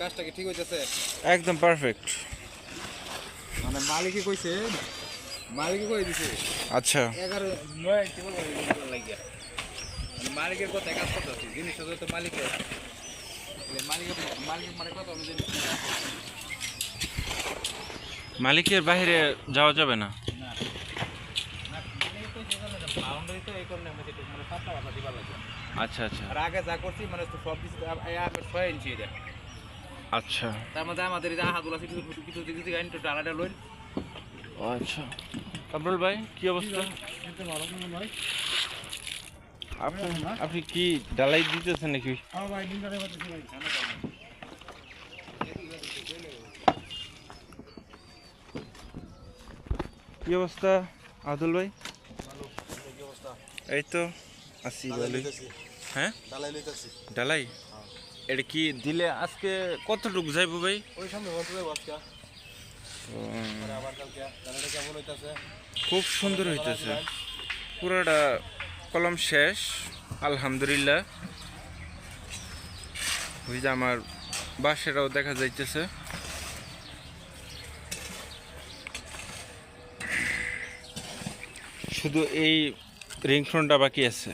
কাজটা কি ঠিক হইতেছে? একদম পারফেক্ট। মানে মালিকই কইছে, মালিকই কই দিছে আচ্ছা 11-9 টেবিল লাগিয়া। মানে মালিকের কথায় কাজ করতেছি, জিনিসটা তো মালিকের। মালিকের মানে কথা অনুযায়ী মালিকের বাইরে যাওয়া যাবে না। না না মালিক কইছে বাউন্ডারি তো এই কারণে আমি একটু মানে 7টা বাধা দিবার লাগে। আচ্ছা আচ্ছা আর আগে যা করছি মানে তো সব কিছু আমার 6 ইঞ্চি এটা। আচ্ছা তার মধ্যে আমাদের এই যে আহাদুল আছে কিছু কিছু কিছু গাইন তো ডালাটা লইন। আচ্ছা কামরুল ভাই কি অবস্থা? আপনি আপনি কি ডালাই দিতেছেন নাকি? হ্যাঁ ভাই দিন ধরে বলতেছি ভাই। কি অবস্থা আদুল ভাই? ভালো কি অবস্থা? এই তো আছি ভালোই। হ্যাঁ ডালাই লইতাছি। ডালাই এটা কি দিলে আজকে কতটুকু যাইবো ভাই? ওই সামনে বলতে যাই বসকা। মানে আবার কালকে ডালাটা কেমন হইতাছে? খুব সুন্দর হইতেছে, পুরোটা কলম শেষ আলহামদুলিল্লাহ। ওই যে আমার বাসাটাও দেখা যাইতেছে। শুধু এই রিংফ্রন্টটা বাকি আছে।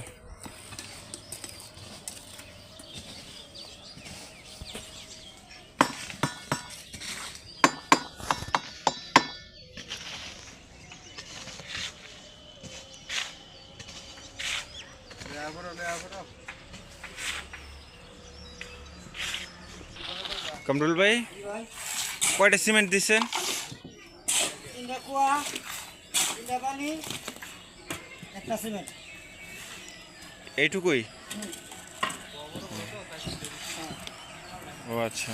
কামরুল ভাই কয়টা সিমেন্ট দিচ্ছেন? এইটুকুই? ও আচ্ছা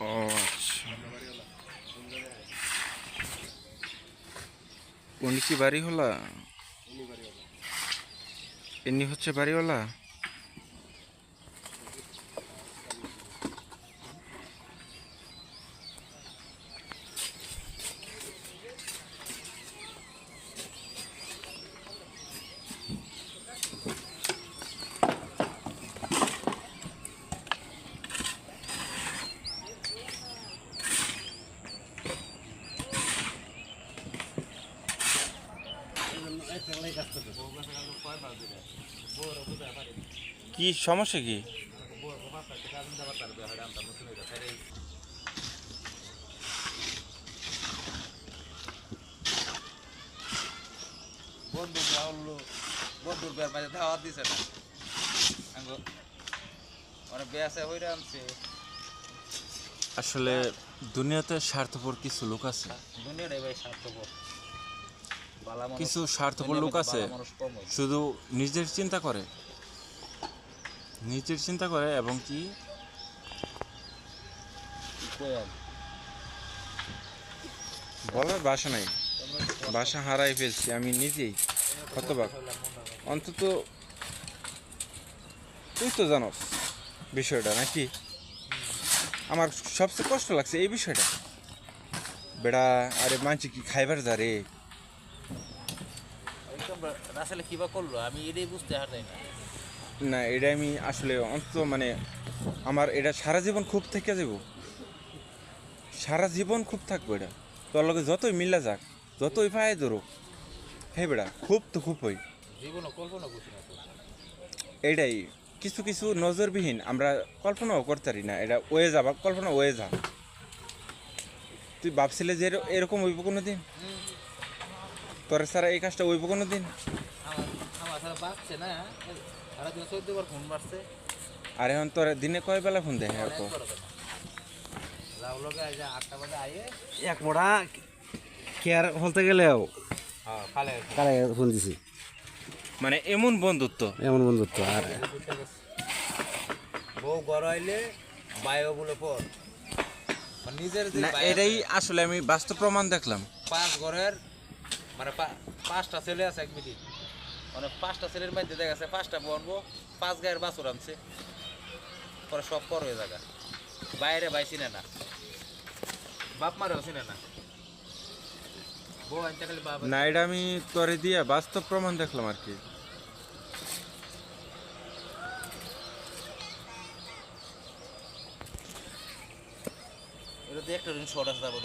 ও আচ্ছা উনি কি বাড়িওয়ালা? ইনি হচ্ছে বাড়িওয়ালা? কি সমস্যা কি? বন্ধুর বের মাঝে ধাওয়াত দিছে না মানে বেসে হইরা আনছে। আসলে দুনিয়াতে স্বার্থপর কিছু লোক আছে, দুনিয়ার ভাই স্বার্থপর কিছু স্বার্থপর লোক আছে শুধু নিজের চিন্তা করে, নিজের চিন্তা করে এবং কি বলার ভাষা নাই, ভাষা হারাই ফেলছি আমি নিজেই কতবার। অন্তত তুই তো জানোস বিষয়টা নাকি? আমার সবচেয়ে কষ্ট লাগছে এই বিষয়টা। বেড়া আরে মানছি কি খাইবার যা রে। আসলে কিবা করলো আমি এটাই বুঝতে পারি না। না এটা আমি আসলে অন্তত মানে আমার এটা সারা জীবন খুব থেকে যাব, সারা জীবন খুব থাকবো। এটা তোর লগে যতই মিলা যাক, যতই পায়ে ধরুক, হে বেড়া খুব তো খুব হই জীবনও কল্পনা করছি না তো। এটাই কিছু কিছু নজরবিহীন আমরা কল্পনাও করতে পারি না, এটা ওয়ে যাবা কল্পনা ওয়ে যা। তুই ভাবছিলে যে এরকম হইব কোনো দিন, তোর ছাড়া এই কাজটা হইব কোনো দিন? আমার আমার সারা বাঁচছে না, সারা দিন 14 বার ফোন মারছে। আর এখন তোর দিনে কয় বেলা ফোন দেয় অনেক তো? বড় কথা। লাউ লগে আইজা 8টা বাজে আইয়ে এক মোড়া কেয়ার বলতে গেলেও খালে কারে ফোন দিছি, মানে এমন বন্ধুত্ব। এমন বন্ধুত্ব। আর বউ ঘর আইলে বায়ো বলে পর মানে নিজের যে না বাই এটাই আছে, আসলে আমি বাস্তব প্রমাণ দেখলাম। 5 ঘরের মানে 5টা ছেলে আছে এক মিনিট, মানে 5টা ছেলের মধ্যে দেখা গেছে 5টা বনবো, 5 গায়ের বাছুর আনছে, পরে সব পর হয়ে জায়গা বাইরে ভাই চিনে না, বাপ মারেও চিনে না, বউ আনতে খালি বাপ না এটা আমি তোরে দিয়ে বাস্তব প্রমাণ দেখলাম আর কি। এটা তো একটা দিন শর্ট আছে তারপর